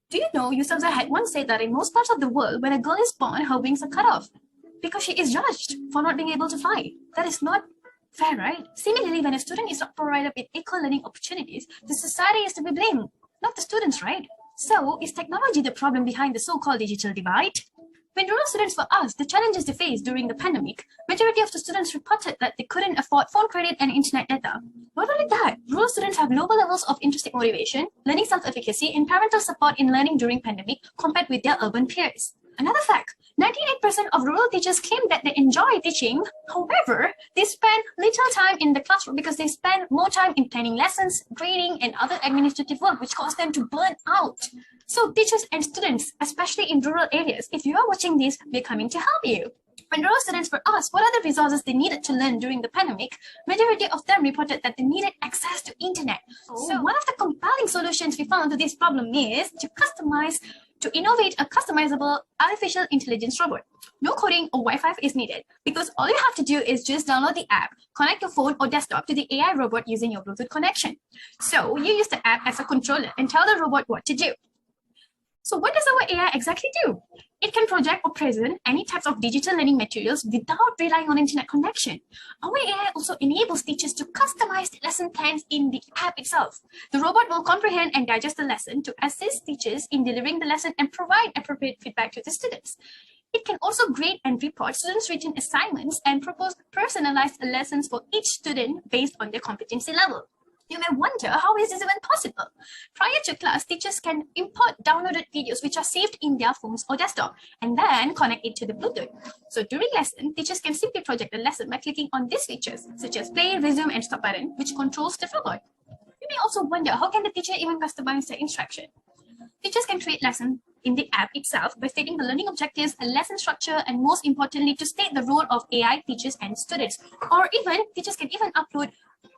Do you know, Yusufzai had once said that in most parts of the world, when a girl is born, her wings are cut off because she is judged for not being able to fly. That is not fair, right? Similarly, when a student is not provided with equal learning opportunities, the society is to be blamed, not the students, right? So, is technology the problem behind the so-called digital divide? When rural students were asked the challenges they faced during the pandemic, majority of the students reported that they couldn't afford phone credit and internet data. Not only that, rural students have lower levels of intrinsic motivation, learning self-efficacy, and parental support in learning during pandemic compared with their urban peers. Another fact, 98% of rural teachers claim that they enjoy teaching. However, they spend little time in the classroom because they spend more time in planning lessons, grading, and other administrative work, which causes them to burn out. So teachers and students, especially in rural areas, if you are watching this, we're coming to help you. When rural students were asked what are the resources they needed to learn during the pandemic, majority of them reported that they needed access to internet. So one of the compelling solutions we found to this problem is to innovate a customizable artificial intelligence robot. No coding or Wi-Fi is needed because all you have to do is just download the app, connect your phone or desktop to the AI robot using your Bluetooth connection. So you use the app as a controller and tell the robot what to do. So what does our AI exactly do? It can project or present any types of digital learning materials without relying on internet connection. Our AI also enables teachers to customize the lesson plans in the app itself. The robot will comprehend and digest the lesson to assist teachers in delivering the lesson and provide appropriate feedback to the students. It can also grade and report students' written assignments and propose personalized lessons for each student based on their competency level. You may wonder, how is this even possible? Prior to class, teachers can import downloaded videos which are saved in their phones or desktop and then connect it to the Bluetooth. So during lesson, teachers can simply project the lesson by clicking on these features, such as play, resume, and stop button, which controls the robot. You may also wonder, how can the teacher even customize the instruction? Teachers can create lessons in the app itself by stating the learning objectives, a lesson structure, and most importantly, to state the role of AI teachers and students. Or even, teachers can even upload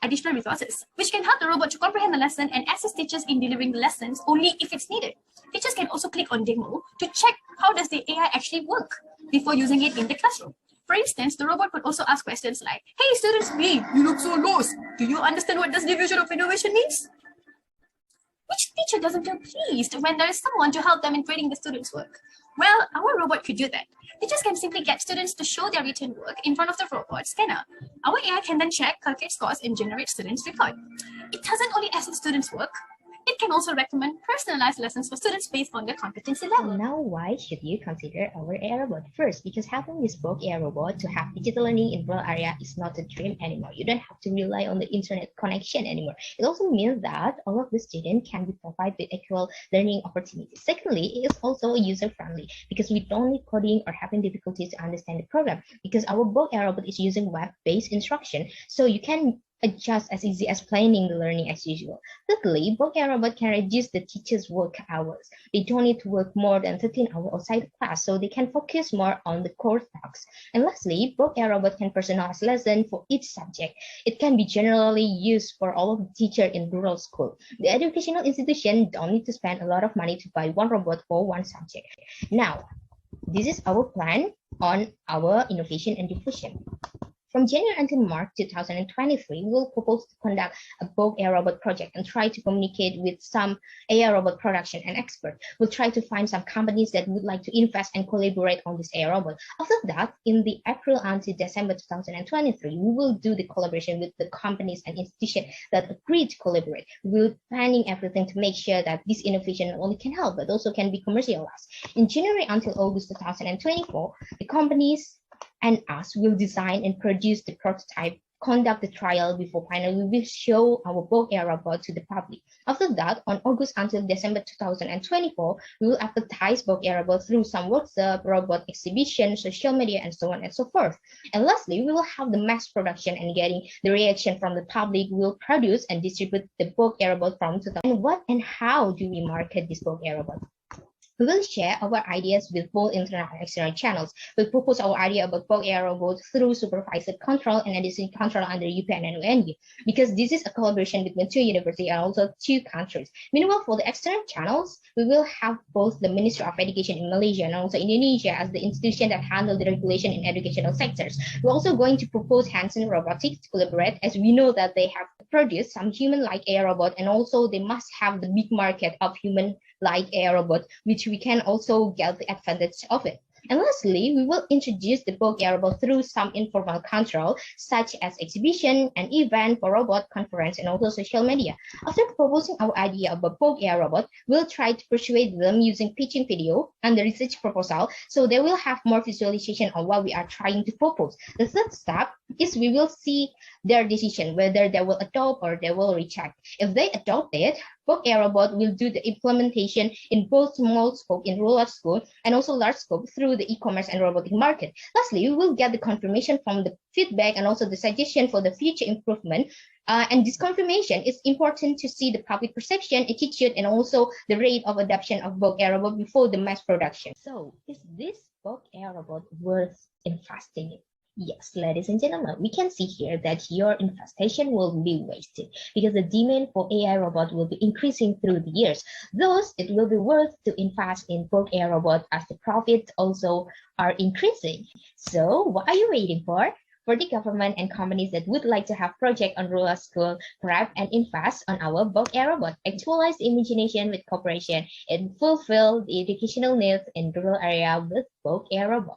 additional resources, which can help the robot to comprehend the lesson and assist teachers in delivering the lessons only if it's needed. Teachers can also click on demo to check how does the AI actually work before using it in the classroom. For instance, the robot could also ask questions like, hey students B, you look so lost. Do you understand what this diffusion of innovation means? Which teacher doesn't feel pleased when there is someone to help them in grading the students' work? Well, our robot could do that. Teachers can simply get students to show their written work in front of the robot scanner. Our AI can then check, calculate scores, and generate students' report. It doesn't only assist students' work, it can also recommend personalized lessons for students based on their competency level. Now, why should you consider our AI robot? First, because having this BogAIRobo to have digital learning in rural area is not a dream anymore. You don't have to rely on the internet connection anymore. It also means that all of the students can be provided with equal learning opportunities. Secondly, it is also user-friendly because we don't need coding or having difficulties to understand the program because our BogAIRobo is using web-based instruction, so you can adjust as easy as planning the learning as usual. Thirdly, BogAIRobo can reduce the teacher's work hours. They don't need to work more than 13 hours outside the class, so they can focus more on the core tasks. And lastly, BogAIRobo can personalize lesson for each subject. It can be generally used for all of the teachers in rural school. The educational institution don't need to spend a lot of money to buy one robot for one subject. Now, this is our plan on our innovation and diffusion. From January until March 2023, we will propose to conduct a BogAIRobo project and try to communicate with some AI robot production and experts. We'll try to find some companies that would like to invest and collaborate on this AI robot. After that, in the April until December 2023, we will do the collaboration with the companies and institutions that agree to collaborate. We're planning everything to make sure that this innovation not only can help, but also can be commercialized. In January until August 2024, the companies and us will design and produce the prototype, conduct the trial before finally we will show our BogAIRobo to the public. After that, on August until December 2024, we will advertise BogAIRobo through some workshop, robot exhibition, social media, and so on and so forth. And lastly, we will have the mass production and getting the reaction from the public. We will produce and distribute the BogAIRobo from 2000. And what and how do we market this BogAIRobo? We will share our ideas with both internal and external channels. We'll propose our idea about BogAIRobo through supervised control and additional control under UPN and Muniandy, because this is a collaboration between two universities and also two countries. Meanwhile, for the external channels, we will have both the Ministry of Education in Malaysia and also Indonesia as the institution that handle the regulation in educational sectors. We're also going to propose Hanson Robotics to collaborate, as we know that they have produced some human-like AI robot, and also they must have the big market of human like AI robot, which we can also get the advantage of it. And lastly, we will introduce the BogAIRobo through some informal control, such as exhibition and event for robot conference and also social media. After proposing our idea about BogAIRobo, we'll try to persuade them using pitching video and the research proposal, so they will have more visualization on what we are trying to propose. The third step is we will see their decision, whether they will adopt or they will reject. If they adopt it, BogAIRobo will do the implementation in both small scope in rural school and also large scope through the e-commerce and robotic market. Lastly, we will get the confirmation from the feedback and also the suggestion for the future improvement. And this confirmation is important to see the public perception, attitude, and also the rate of adoption of BogAIRobo before the mass production. So, is this BogAIRobo worth investing in? Yes, ladies and gentlemen, we can see here that your investment will be wasted because the demand for AI robot will be increasing through the years. Thus, it will be worth to invest in BogAIRobo as the profits also are increasing. So, what are you waiting for? For the government and companies that would like to have project on rural school, grab and invest on our BogAIRobo, actualize the imagination with cooperation, and fulfill the educational needs in rural area with BogAIRobo.